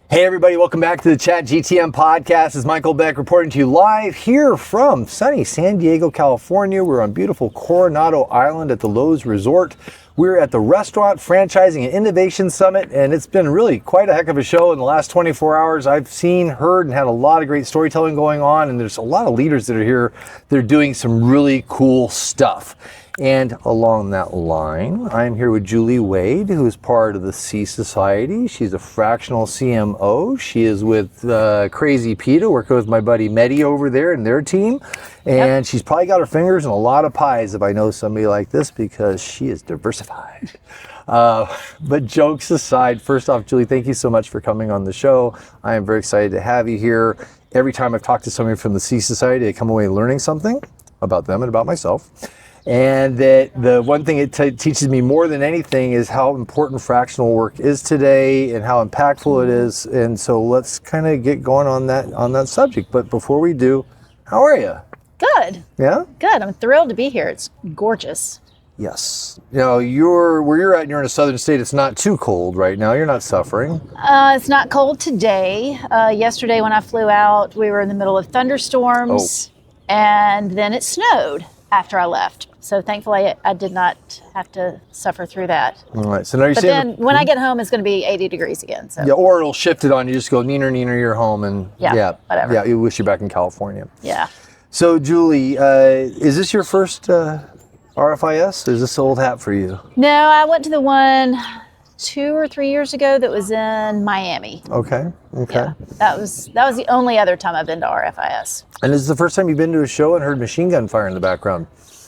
Hey everybody, welcome back to the ChatGTM Podcast. This is Michael Beck reporting to you live here from sunny San Diego, California. We're on beautiful Coronado Island at the Lowe's Resort. We're at the Restaurant Franchising and Innovation Summit, and it's been really quite a heck of a show in the last 24 hours. I've seen, heard, and had a lot of great storytelling going on, and there's a lot of leaders that are here that are doing some really cool stuff. And along that line, I'm here with Julie Wade, who is part of the C Society. She's a fractional CMO. She is with Crazy PETA, working with my buddy Mehdi over there and their team. And she's probably got her fingers in a lot of pies if I know somebody like this, because she is diversified. But jokes aside, first off, Julie, thank you so much for coming on the show. I am very excited to have you here. Every time I've talked to somebody from the C Society, I come away learning something about them and about myself. And that the one thing it teaches me more than anything is how important fractional work is today and how impactful it is. And so let's kind of get going on that subject. But before we do, how are you? Good. Yeah? Good. I'm thrilled to be here. It's gorgeous. Yes. You know, where you're at, you're in a southern state. It's not too cold right now. You're not suffering. It's not cold today. Yesterday when I flew out, we were in the middle of thunderstorms, and then it snowed after I left. So thankfully, I did not have to suffer through that. All right. So now you're saying. But then when I get home, it's going to be 80 degrees again. So. Yeah, or it'll shift it on you. Just go, neener, you're home. And whatever. Yeah, you wish you're back in California. Yeah. So, Julie, is this your first RFIS? Or is this old hat for you? No, I went to the one 2 or 3 years ago that was in Miami. Okay. Yeah, that was the only other time I've been to RFIS. And is this the first time you've been to a show and heard machine gun fire in the background?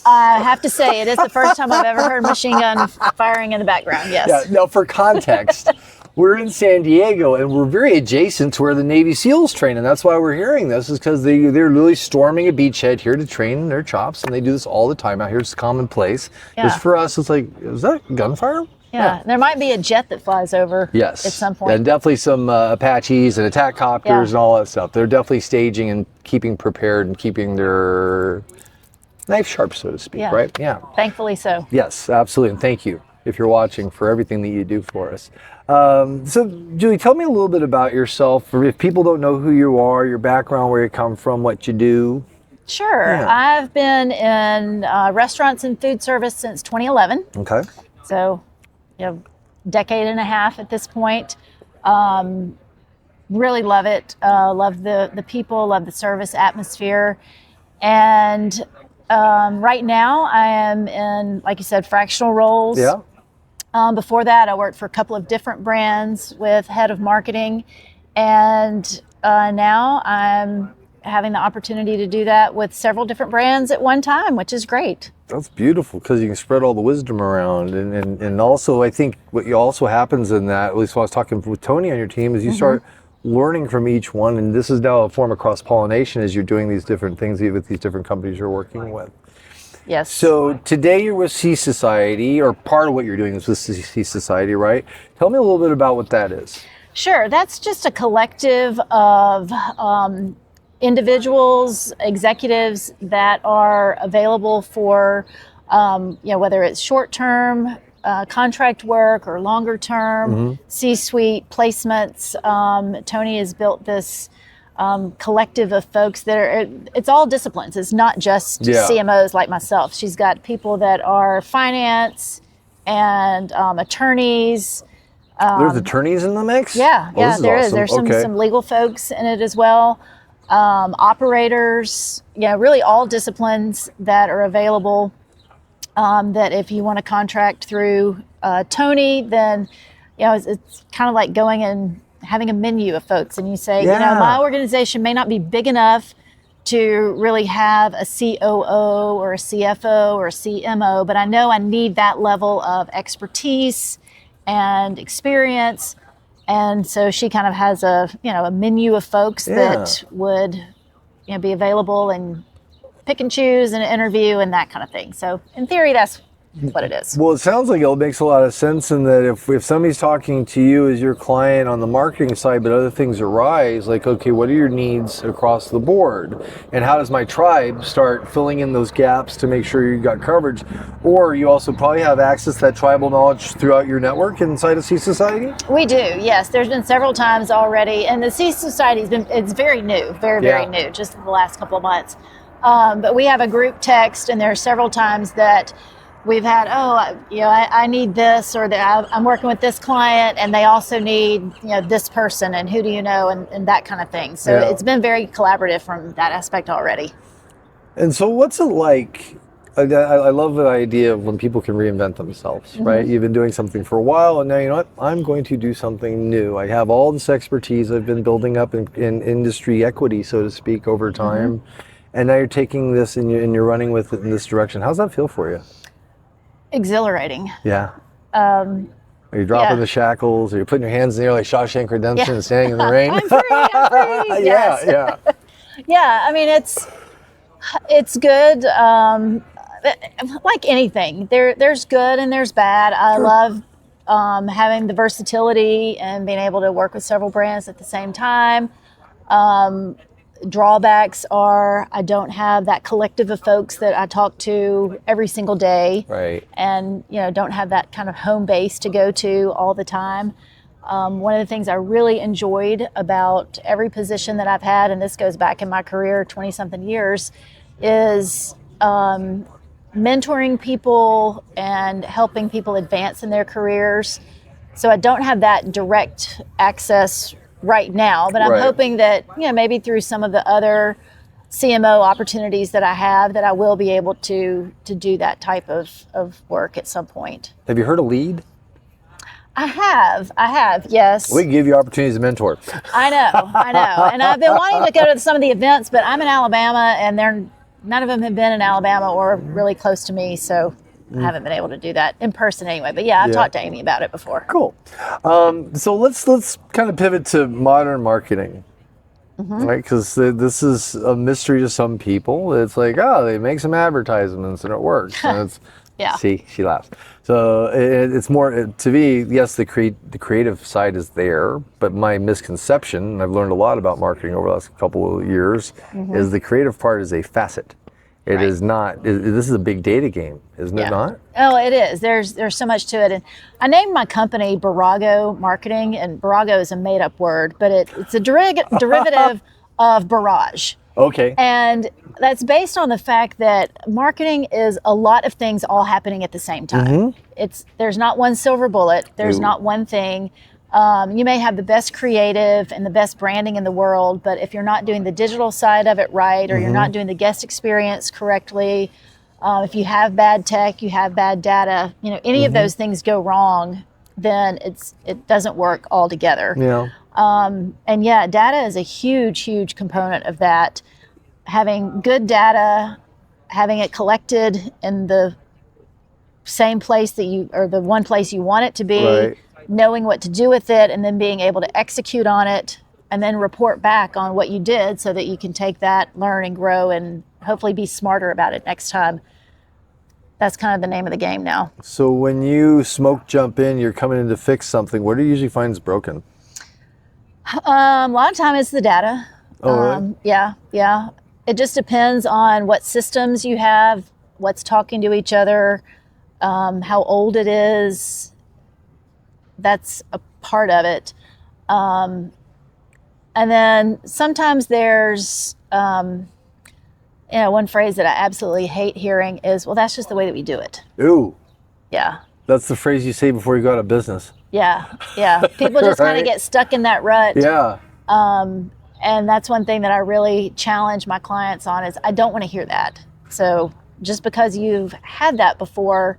I have to say, it is the first time I've ever heard machine gun firing in the background, yes. Yeah, now for context, we're in San Diego and we're very adjacent to where the Navy SEALs train, and that's why we're hearing this, is because they're literally storming a beachhead here to train their chops, and they do this all the time out here. It's commonplace. Yeah. Just for us, it's like, is that gunfire? Yeah, there might be a jet that flies over at some point. And definitely some Apaches and attack copters and all that stuff. They're definitely staging and keeping prepared and keeping their knife sharp, so to speak, right? Yeah. Thankfully so. Yes, absolutely. And thank you, if you're watching, for everything that you do for us. So, Julie, tell me a little bit about yourself. If people don't know who you are, your background, where you come from, what you do. Sure. Yeah. I've been in restaurants and food service since 2011. Okay. So, decade and a half at this point. Really love it. Love the people, love the service atmosphere. And right now I am in, like you said, fractional roles. Yeah. Before that, I worked for a couple of different brands with head of marketing. And now I'm having the opportunity to do that with several different brands at one time, which is great. That's beautiful, because you can spread all the wisdom around. And also, I think what also happens in that, at least when I was talking with Tony on your team, is you start learning from each one. And this is now a form of cross-pollination as you're doing these different things with these different companies you're working with. Yes. So today you're with C Society, or part of what you're doing is with C Society, right? Tell me a little bit about what that is. Sure. That's just a collective of individuals, executives that are available for, whether it's short-term contract work or longer-term C-suite placements. Tony has built this collective of folks that are, it's all disciplines. It's not just CMOs like myself. She's got people that are finance and attorneys. There's attorneys in the mix? Yeah, there awesome. is. There's some legal folks in it as well. Operators, really all disciplines that are available, that if you want to contract through Tony, then, it's kind of like going and having a menu of folks, and you say, my organization may not be big enough to really have a COO or a CFO or a CMO, but I know I need that level of expertise and experience. And so she kind of has a menu of folks that would, be available and pick and choose and interview and that kind of thing. So in theory, that's what it is. Well, it sounds like it makes a lot of sense in that if somebody's talking to you as your client on the marketing side, but other things arise, like, okay, what are your needs across the board? And how does my tribe start filling in those gaps to make sure you got coverage? Or you also probably have access to that tribal knowledge throughout your network inside of C Society? We do, yes. There's been several times already, and the C Society's it's very new, very new, just in the last couple of months. But we have a group text, and there are several times that we've had, I need this, or I'm working with this client, and they also need, this person, and who do you know, and that kind of thing. So it's been very collaborative from that aspect already. And so what's it like? I love the idea of when people can reinvent themselves, right? You've been doing something for a while, and now, you know what? I'm going to do something new. I have all this expertise I've been building up in industry equity, so to speak, over time. And now you're taking this and you're running with it in this direction. How's that feel for you? Exhilarating. Yeah. Are you dropping the shackles? Are you putting your hands in the air like Shawshank Redemption and standing in the rain? I'm free. Yes. Yeah, I mean, it's good. Like anything, there's good and there's bad. I love having the versatility and being able to work with several brands at the same time. Drawbacks are I don't have that collective of folks that I talk to every single day, right? And don't have that kind of home base to go to all the time. One of the things I really enjoyed about every position that I've had, and this goes back in my career 20-something years, is mentoring people and helping people advance in their careers. So I don't have that direct access right now, but I'm hoping that maybe through some of the other CMO opportunities that I have, that I will be able to do that type of work at some point. Have you heard of LEAD? I have, yes. We can give you opportunities to mentor. I know. And I've been wanting to go to some of the events, but I'm in Alabama, and none of them have been in Alabama or really close to me, so I haven't been able to do that in person anyway. But I've talked to Amy about it before. Cool. So let's kind of pivot to modern marketing, right? Because this is a mystery to some people. It's like, they make some advertisements and it works. And it's, see, she laughs. So it's more, to me, yes, the creative side is there, but my misconception, and I've learned a lot about marketing over the last couple of years, is the creative part is a facet. It is not. This is a big data game, isn't it not? Oh, it is. There's so much to it. And I named my company Barrago Marketing, and Barrago is a made-up word, but it's a derivative of barrage. Okay. And that's based on the fact that marketing is a lot of things all happening at the same time. There's not one silver bullet. There's not one thing. You may have the best creative and the best branding in the world, but if you're not doing the digital side of it right, or you're not doing the guest experience correctly, if you have bad tech, you have bad data, any of those things go wrong, then it doesn't work altogether. And data is a huge component of that. Having good data, having it collected in the same place the one place you want it to be, knowing what to do with it, and then being able to execute on it, and then report back on what you did so that you can take that, learn and grow, and hopefully be smarter about it next time. That's kind of the name of the game now. So when you smoke jump in, you're coming in to fix something. What do you usually find is broken? A lot of time it's the data. Really? Yeah. It just depends on what systems you have, what's talking to each other, how old it is. That's a part of it. And then sometimes there's, one phrase that I absolutely hate hearing is, well, that's just the way that we do it. Ooh. Yeah. That's the phrase you say before you go out of business. Yeah. People just kind of get stuck in that rut. Yeah. And that's one thing that I really challenge my clients on is I don't want to hear that. So just because you've had that before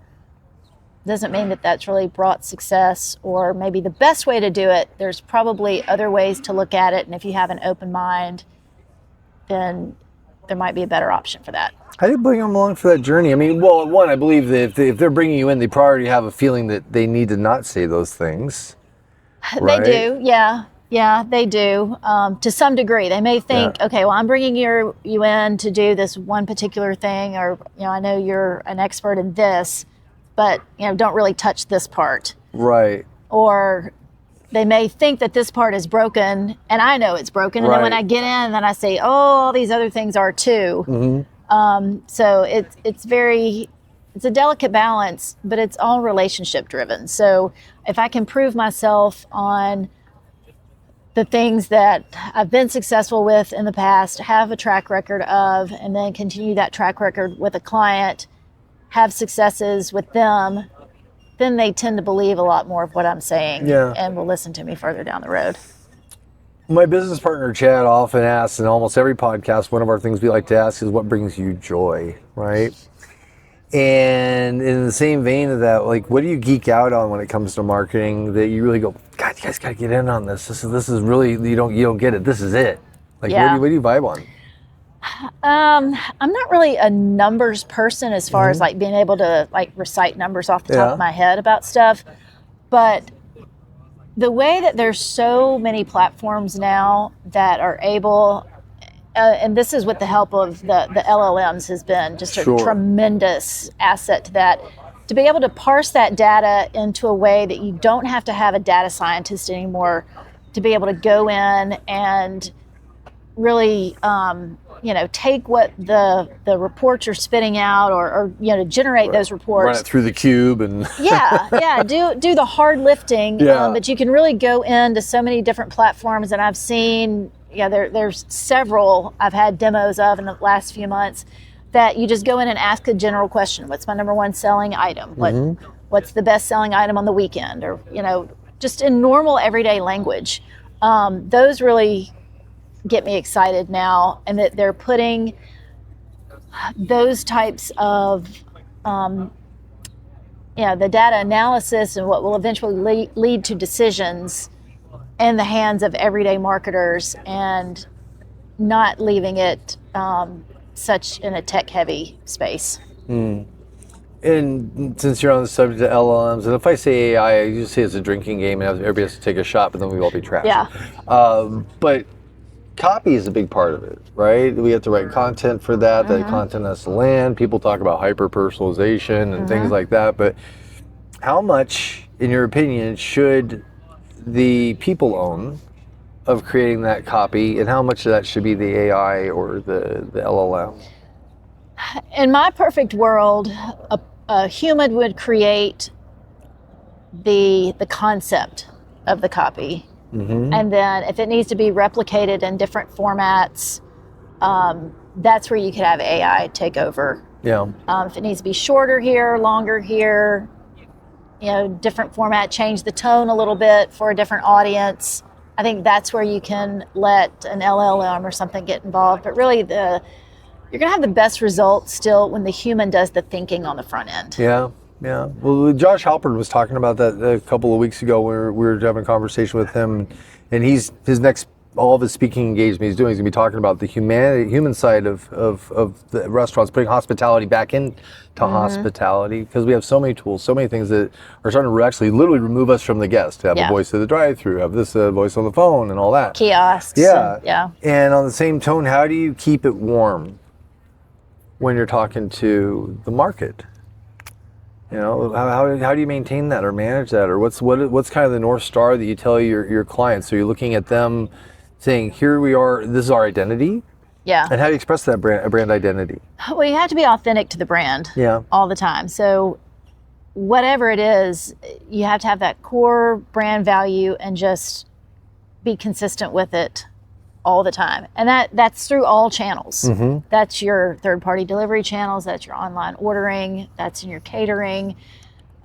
doesn't mean that that's really brought success or maybe the best way to do it. There's probably other ways to look at it. And if you have an open mind, then there might be a better option for that. How do you bring them along for that journey? I mean, well, one, I believe that if they're bringing you in, they probably have a feeling that they need to not say those things. Right? They do, yeah. Yeah, they do. To some degree, they may think, okay, well, I'm bringing you in to do this one particular thing, or I know you're an expert in this, but don't really touch this part. Right. Or they may think that this part is broken, and I know it's broken. And then when I get in, then I say, oh, all these other things are too. So it's a delicate balance, but it's all relationship driven. So if I can prove myself on the things that I've been successful with in the past, have a track record of, and then continue that track record with a client, have successes with them, then they tend to believe a lot more of what I'm saying and will listen to me further down the road. My business partner, Chad, often asks in almost every podcast, one of our things we like to ask is what brings you joy, right? And in the same vein of that, like, what do you geek out on when it comes to marketing that you really go, God, you guys got to get in on this. This is really, you don't get it. This is it. Like, what do you vibe on? I'm not really a numbers person as far as like being able to like recite numbers off the top of my head about stuff. But the way that there's so many platforms now that are able, and this is with the help of the LLMs, has been just a tremendous asset to that, to be able to parse that data into a way that you don't have to have a data scientist anymore to be able to go in and really take what the reports are spitting out or to generate those reports. Run it through the cube and do the hard lifting. But you can really go into so many different platforms, and I've seen there's several I've had demos of in the last few months that you just go in and ask a general question. What's my number one selling item? What's the best selling item on the weekend? Or just in normal everyday language. Those really get me excited now, and that they're putting those types of the data analysis and what will eventually lead to decisions in the hands of everyday marketers, and not leaving it such in a tech heavy space. And since you're on the subject of LLMs, and if I say AI, I usually say it's a drinking game and everybody has to take a shot, but then we all be trash. But copy is a big part of it, right? We have to write content for that. That content has to land. People talk about hyper-personalization and things like that. But how much, in your opinion, should the people own of creating that copy, and how much of that should be the AI or the LLM? In my perfect world, a human would create the concept of the copy. And then if it needs to be replicated in different formats, that's where you could have AI take over. If it needs to be shorter here, longer here, different format, change the tone a little bit for a different audience, I think that's where you can let an LLM or something get involved. But really, you're going to have the best results still when the human does the thinking on the front end. Yeah. Well, Josh Halpern was talking about that a couple of weeks ago. We were having a conversation with him, and all of his speaking engagement he's doing, he's going to be talking about the human side of the restaurants, putting hospitality back into hospitality, because we have so many tools, so many things that are starting to actually literally remove us from the guest. To have a voice of the drive-through, have this voice on the phone, and all that. Kiosks. And on the same tone, how do you keep it warm when you're talking to the market? How do you maintain that or manage that, or what's kind of the North Star that you tell your clients? So you're looking at them saying, here we are, this is our identity. And how do you express that brand identity? Well, you have to be authentic to the brand all the time. So whatever it is, you have to have that core brand value and just be consistent with it all the time. And that's through all channels. That's your third-party delivery channels, that's your online ordering, that's in your catering,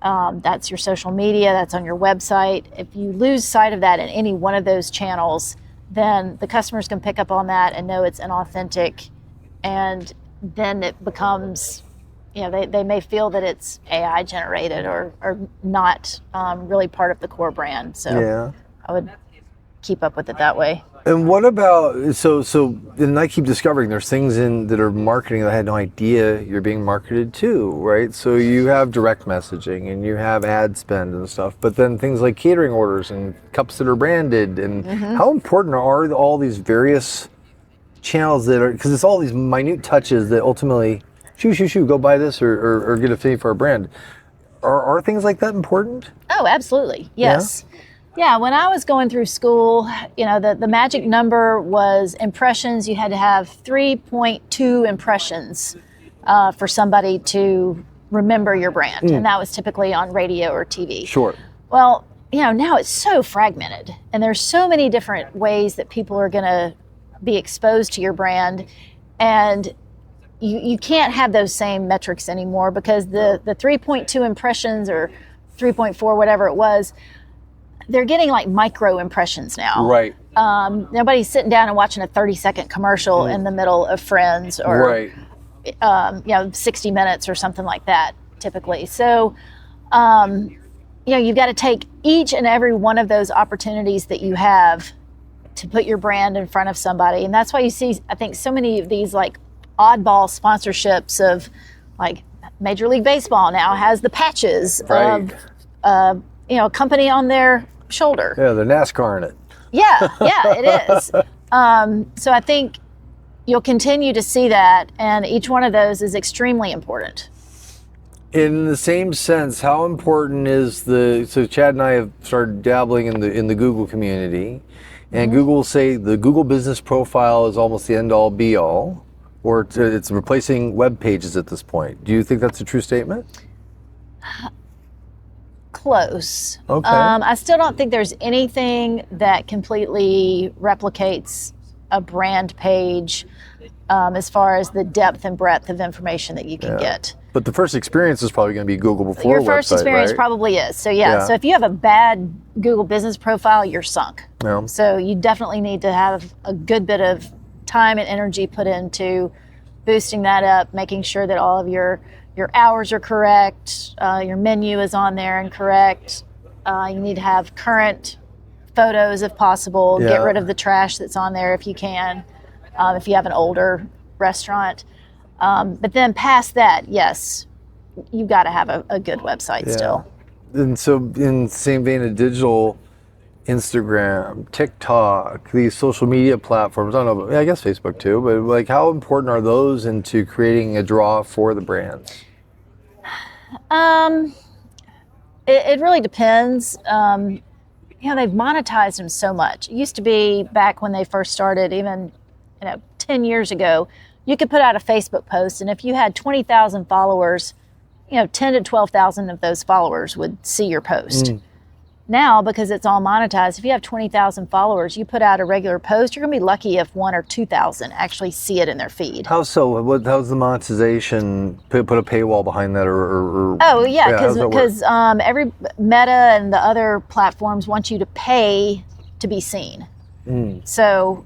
that's your social media, that's on your website. If you lose sight of that in any one of those channels, then the customers can pick up on that and know it's inauthentic, and then it becomes, they may feel that it's AI generated or not really part of the core brand. So I would keep up with it that way. And what about, and I keep discovering there's things that are marketing that I had no idea you're being marketed to, right? So you have direct messaging and you have ad spend and stuff, but then things like catering orders and cups that are branded, and how important are all these various channels that are, because it's all these minute touches that ultimately, shoo, go buy this or get a fee for a brand. Are things like that important? Oh, absolutely. Yes. Yeah, when I was going through school, the magic number was impressions. You had to have 3.2 impressions for somebody to remember your brand. And that was typically on radio or TV. Sure. Well, now it's so fragmented, and there's so many different ways that people are going to be exposed to your brand. And you can't have those same metrics anymore, because the 3.2 impressions or 3.4, whatever it was, they're getting like micro impressions now. Right. Nobody's sitting down and watching a 30-second commercial in the middle of Friends or 60 Minutes or something like that, typically. So, you've got to take each and every one of those opportunities that you have to put your brand in front of somebody. And that's why you see, I think, so many of these like oddball sponsorships of like Major League Baseball now has the patches of a company on their shoulder. Yeah, they're NASCAR in it. Yeah, it is. So I think you'll continue to see that, and each one of those is extremely important. In the same sense, how important is so Chad and I have started dabbling in the Google community, and Google will say the Google business profile is almost the end all be all, or it's replacing web pages at this point. Do you think that's a true statement? Close. Okay. I still don't think there's anything that completely replicates a brand page as far as the depth and breadth of information that you can get. But the first experience is probably going to be Google before your first website, experience right? probably is. So so if you have a bad Google business profile, you're sunk. Yeah. So you definitely need to have a good bit of time and energy put into boosting that up, making sure that all of your hours are correct, your menu is on there and correct. You need to have current photos if possible. Yeah. Get rid of the trash that's on there if you can, if you have an older restaurant. But then past that, yes, you've got to have a good website still. And so in the same vein of digital, Instagram, TikTok, these social media platforms, I don't know, I guess Facebook too, but like how important are those into creating a draw for the brands? It really depends. They've monetized them so much. It used to be back when they first started, even 10 years ago, you could put out a Facebook post, and if you had 20,000 followers, 10 to 12,000 of those followers would see your post. Now, because it's all monetized, if you have 20,000 followers, you put out a regular post, you're going to be lucky if 1,000 or 2,000 actually see it in their feed. How so? How's the monetization? Put a paywall behind that, or oh yeah, because every Meta and the other platforms want you to pay to be seen. So, So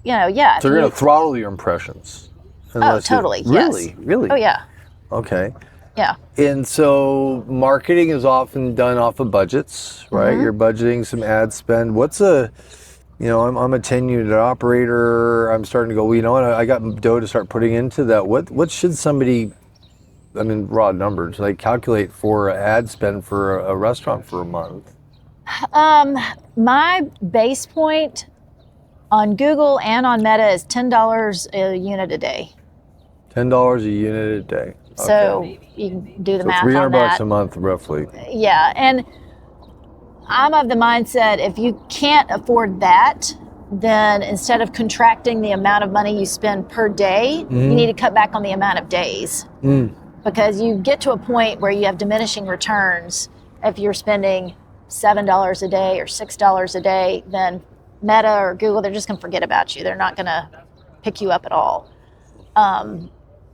they're going to throttle your impressions. Oh, totally. Really? Yes. Really? Oh yeah. Okay. Yeah. And so marketing is often done off of budgets, right? You're budgeting some ad spend. What's I'm a 10-unit operator. I'm starting to go, I got dough to start putting into that. What should somebody, raw numbers, like calculate for ad spend for a restaurant for a month? My base point on Google and on Meta is $10 a unit a day. $10 a unit a day. Okay. So you can do the math on that. $300 a month, roughly. Yeah, and I'm of the mindset, if you can't afford that, then instead of contracting the amount of money you spend per day, you need to cut back on the amount of days. Because you get to a point where you have diminishing returns. If you're spending $7 a day or $6 a day, then Meta or Google, they're just going to forget about you. They're not going to pick you up at all.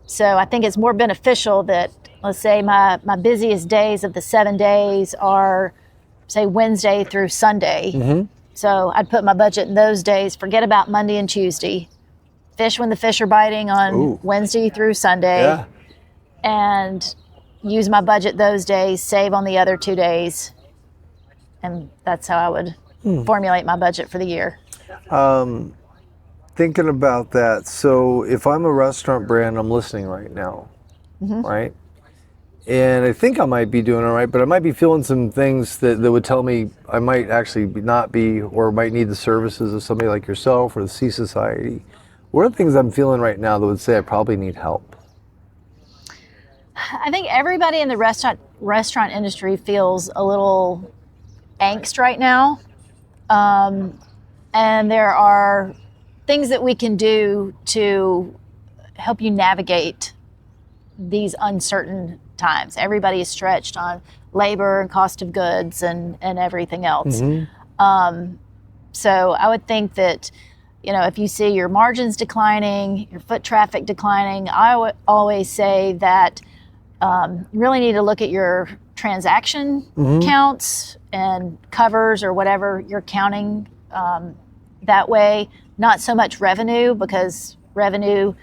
So I think it's more beneficial that, let's say my busiest days of the 7 days are, say, Wednesday through Sunday. So I'd put my budget in those days, forget about Monday and Tuesday, fish when the fish are biting on Wednesday through Sunday, and use my budget those days, save on the other 2 days. And that's how I would formulate my budget for the year. Thinking about that, so if I'm a restaurant brand, I'm listening right now, right? And I think I might be doing all right, but I might be feeling some things that would tell me I might actually not be, or might need the services of somebody like yourself or the C Society. What are the things I'm feeling right now that would say I probably need help? I think everybody in the restaurant industry feels a little angst right now. And there are things that we can do to help you navigate these uncertain times. Everybody is stretched on labor and cost of goods and everything else. So I would think that, if you see your margins declining, your foot traffic declining, I would always say that you really need to look at your transaction counts and covers or whatever you're counting that way. Not so much revenue, because revenue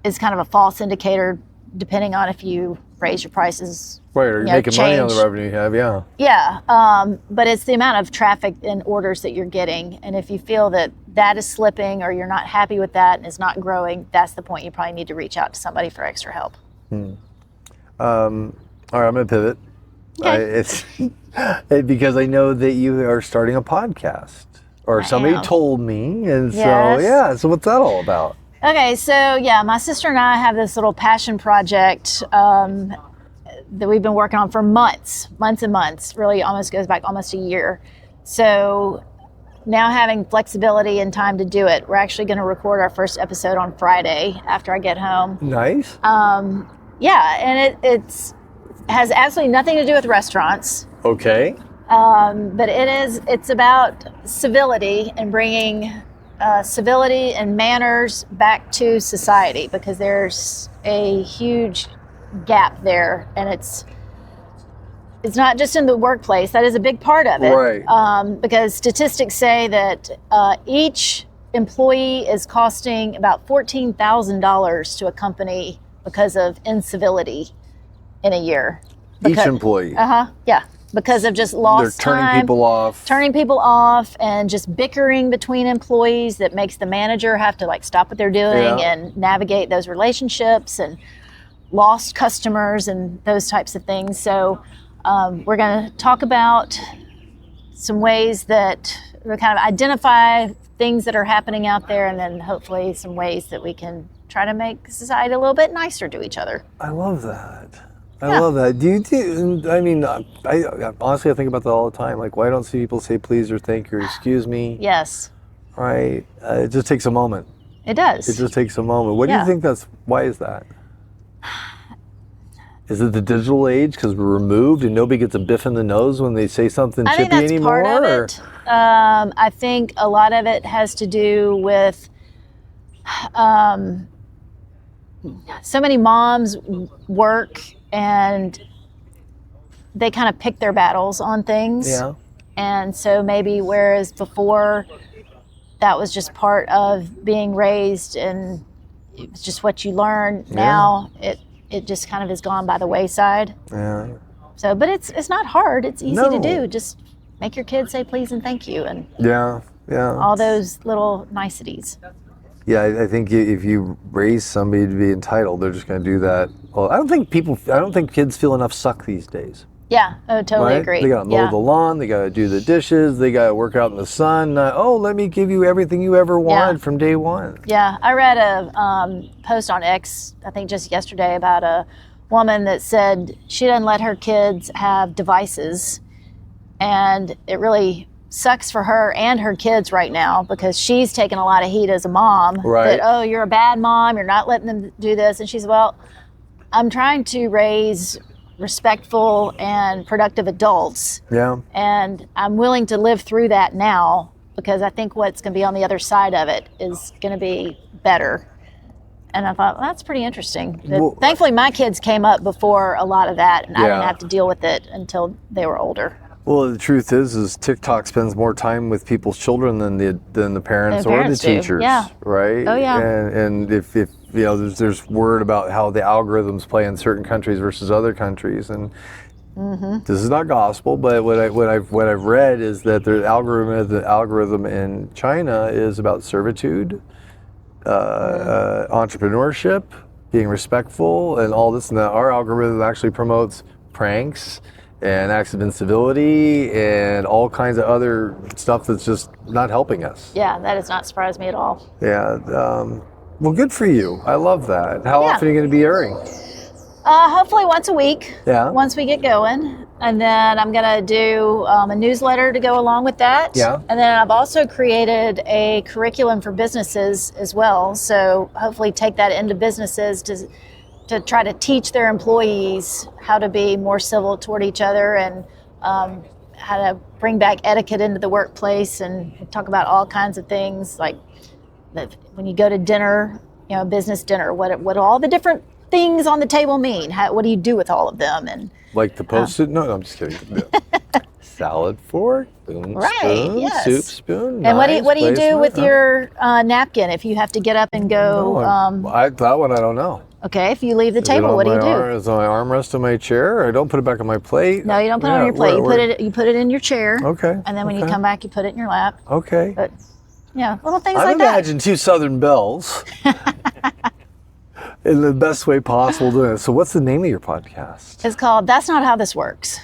is kind of a false indicator depending on if you raise your prices. Right, or you're making money on the revenue you have, yeah. Yeah, but it's the amount of traffic and orders that you're getting. And if you feel that is slipping or you're not happy with that and it's not growing, that's the point you probably need to reach out to somebody for extra help. All right, I'm going to pivot. Okay. It's because I know that you are starting a podcast, or somebody told me, and Yes. so what's that all about? Okay, so yeah, my sister and I have this little passion project that we've been working on for months and months, really almost goes back almost a year. So now having flexibility and time to do it, we're actually going to record our first episode on Friday after I get home. Nice. Yeah, and it has absolutely nothing to do with restaurants. Okay. But it's about civility and bringing civility and manners back to society, because there's a huge gap there, and it's not just in the workplace. That is a big part of it. Right. Because statistics say that each employee is costing about $14,000 to a company because of incivility in a year. Each employee. Yeah. Because of just lost They're turning time, turning people off, and just bickering between employees that makes the manager have to stop what they're doing and navigate those relationships and lost customers and those types of things. So we're going to talk about some ways that we kind of identify things that are happening out there, and then hopefully some ways that we can try to make society a little bit nicer to each other. I love that. I love that. I honestly, I think about that all the time. Like, why don't see people say please or thank you or excuse me? Yes. Right? It just takes a moment. It does. It just takes a moment. What do you think why is that? Is it the digital age because we're removed and nobody gets a biff in the nose when they say something chippy anymore? I think that's part of it. I think a lot of it has to do with so many moms work and they kind of pick their battles on things. Yeah. And so maybe whereas before that was just part of being raised and it was just what you learned, now it just kind of has gone by the wayside. Yeah. So, but it's not hard. It's easy to do. Just make your kids say please and thank you and all those little niceties. Yeah, I think if you raise somebody to be entitled, they're just going to do that. Well, I don't think kids feel enough suck these days. Yeah, totally agree. They got to mow the lawn, they got to do the dishes, they got to work out in the sun. Let me give you everything you ever wanted from day one. Yeah, I read a post on X, I think just yesterday, about a woman that said she doesn't let her kids have devices, and it really sucks for her and her kids right now because she's taking a lot of heat as a mom. Right. That, you're a bad mom, you're not letting them do this. And she's, well, I'm trying to raise respectful and productive adults. Yeah. And I'm willing to live through that now because I think what's going to be on the other side of it is going to be better. And I thought, well, that's pretty interesting. Thankfully, my kids came up before a lot of that, and I didn't have to deal with it until they were older. Well, the truth is TikTok spends more time with people's children than the parents or the teachers, right? Oh yeah. And if there's word about how the algorithms play in certain countries versus other countries, and this is not gospel, but what I've read is that the algorithm in China is about servitude, entrepreneurship, being respectful, and all this. And that our algorithm actually promotes pranks and acts of incivility and all kinds of other stuff that's just not helping us. Yeah, that does not surprise me at all. Yeah. Well, good for you. I love that. How often are you going to be airing? Hopefully once a week. Yeah. Once we get going, and then I'm gonna do a newsletter to go along with that. Yeah. And then I've also created a curriculum for businesses as well. So hopefully take that into businesses to try to teach their employees how to be more civil toward each other and how to bring back etiquette into the workplace, and talk about all kinds of things like when you go to dinner, business dinner, what all the different things on the table mean. What do you do with all of them? And Like the Post-it note? No, I'm just kidding. Salad fork, spoon, yes. soup spoon. And what do you do placement. with your napkin if you have to get up and go? That one I don't know. Okay, if you leave the Is it table, on what do you my do? Is it on my armrest on my chair? I don't put it back on my plate. No, you don't put it on your plate. You put it in your chair. Okay. And then when you come back, you put it in your lap. Okay. But little things I like that. imagine two Southern bells in the best way possible doing it. So what's the name of your podcast? It's called That's Not How This Works.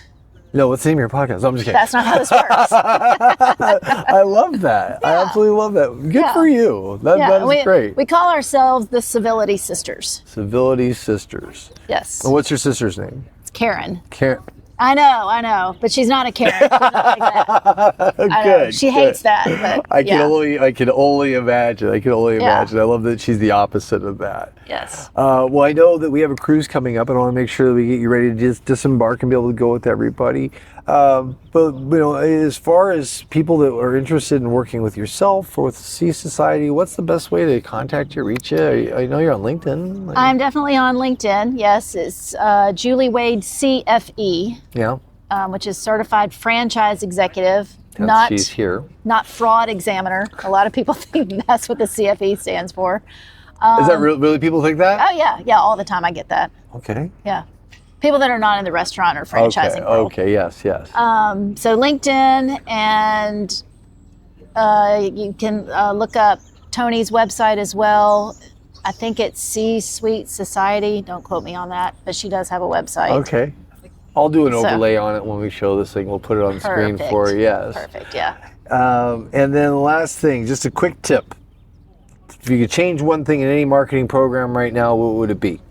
No, what's the name of your podcast? No, I'm just kidding. That's not how this works. I love that. I absolutely love that. Good for you. That is great. We call ourselves the Civility Sisters. Civility Sisters. Yes. And what's your sister's name? It's Karen. Karen. I know, but she's not a Karen. She's not like that. I know. She hates that, but I can only imagine. I love that she's the opposite of that. Yes. Well, I know that we have a cruise coming up, and I want to make sure that we get you ready to just disembark and be able to go with everybody. But as far as people that are interested in working with yourself or with Sea Society, what's the best way to contact you, reach you? I know you're on LinkedIn. I'm definitely on LinkedIn. Yes, it's Julie Wade CFE. Yeah. Which is Certified Franchise Executive. She's here. Not Fraud Examiner. A lot of people think that's what the CFE stands for. Is that really people think that? Oh yeah, all the time I get that. Okay. Yeah. People that are not in the restaurant or franchising world. Okay, yes. So LinkedIn, and you can look up Tony's website as well. I think it's C-Suite Society. Don't quote me on that, but she does have a website. Okay. I'll do an overlay on it when we show this thing. We'll put it on the screen for you. Yes. Perfect, yeah. And then the last thing, just a quick tip. If you could change one thing in any marketing program right now, what would it be?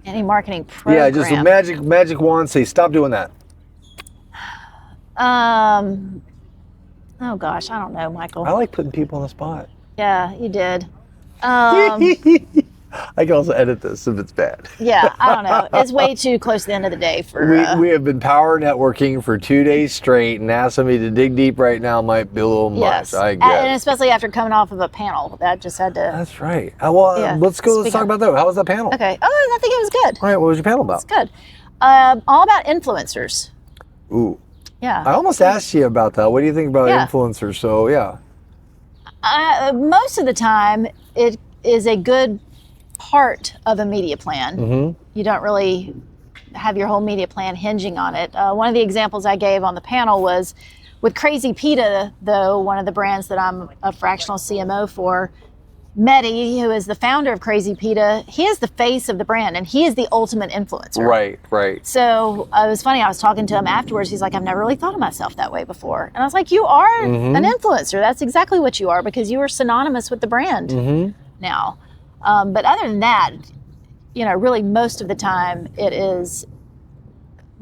Any marketing program? Yeah, just a magic wand. Say, stop doing that. Oh gosh, I don't know, Michael. I like putting people on the spot. Yeah, you did. I can also edit this if it's bad. Yeah, I don't know. It's way too close to the end of the day for... We have been power networking for 2 days straight, and asking me to dig deep right now might be a little much. I get and especially after coming off of a panel. That just had to... That's right. Let's talk about that. How was that panel? Okay. Oh, I think it was good. All right, what was your panel about? It's good. All about influencers. Ooh. Yeah. I almost asked you about that. What do you think about influencers? So, yeah. Most of the time, it is a good part of a media plan. Mm-hmm. You don't really have your whole media plan hinging on it. One of the examples I gave on the panel was with Crazy Pita, though, one of the brands that I'm a fractional CMO for. Mehdi, who is the founder of Crazy Pita, he is the face of the brand, and he is the ultimate influencer. Right. So it was funny, I was talking to him afterwards. He's like, I've never really thought of myself that way before. And I was like, you are an influencer. That's exactly what you are, because you are synonymous with the brand now. But other than that, really most of the time it is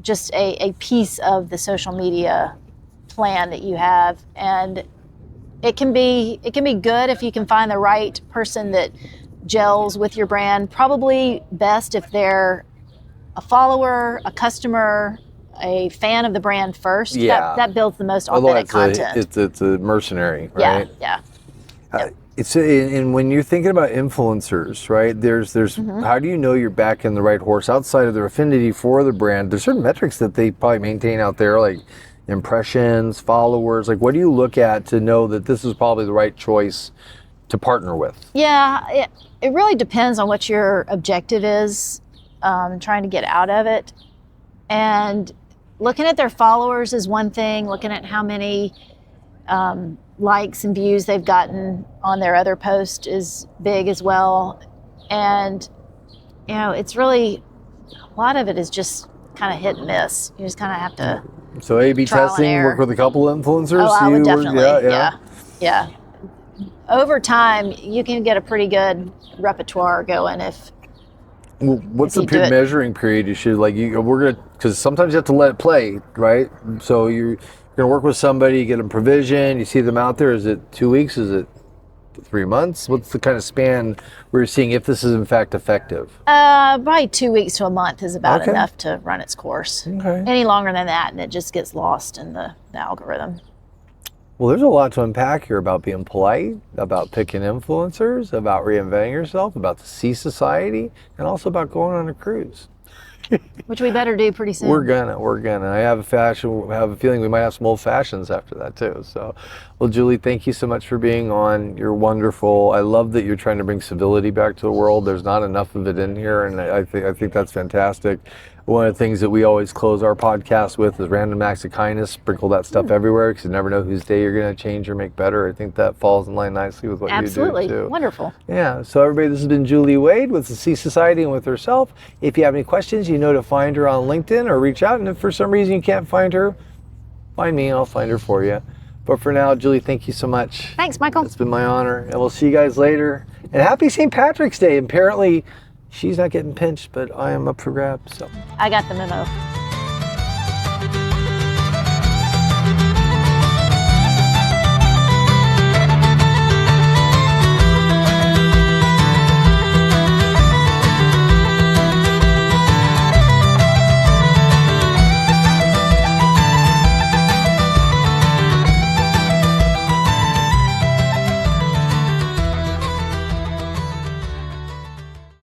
just a piece of the social media plan that you have. And it can be good if you can find the right person that gels with your brand. Probably best if they're a follower, a customer, a fan of the brand first. Yeah. That builds the most authentic content. It's a mercenary, right? Yeah. And when you're thinking about influencers, right, there's how do you know you're backing the right horse outside of their affinity for the brand? There's certain metrics that they probably maintain out there, like impressions, followers. Like, what do you look at to know that this is probably the right choice to partner with? Yeah, it really depends on what your objective is, trying to get out of it. And looking at their followers is one thing. Looking at how many likes and views they've gotten on their other post is big as well. And it's really, a lot of it is just kind of hit and miss. You just kind of have to So A/B testing, work with a couple influencers. I would definitely. Yeah. Over time, you can get a pretty good repertoire going if Well, what's if the you do it. measuring period you should because sometimes you have to let it play, right? So you're gonna work with somebody, you get them provision, you see them out there. Is it 2 weeks? Is it 3 months? What's the kind of span where you're seeing if this is in fact effective? Probably 2 weeks to a month is about Okay. enough to run its course. Okay. Any longer than that, and it just gets lost in the algorithm. Well, there's a lot to unpack here about being polite, about picking influencers, about reinventing yourself, about the sea society, and also about going on a cruise. Which we better do pretty soon. We're gonna. I have a feeling we might have some old fashions after that too. So, well, Julie, thank you so much for being on. You're wonderful. I love that you're trying to bring civility back to the world. There's not enough of it in here, and I think that's fantastic. One of the things that we always close our podcast with is random acts of kindness. Sprinkle that stuff everywhere because you never know whose day you're going to change or make better. I think that falls in line nicely with what Absolutely. you do too. Wonderful. Yeah. So everybody, this has been Julie Wade with the Sea Society and with herself. If you have any questions, you know to find her on LinkedIn or reach out. And if for some reason you can't find her, find me and I'll find her for you. But for now, Julie, thank you so much. Thanks, Michael. It's been my honor. And we'll see you guys later. And happy St. Patrick's Day. Apparently, she's not getting pinched, but I am up for grabs. So. I got the memo.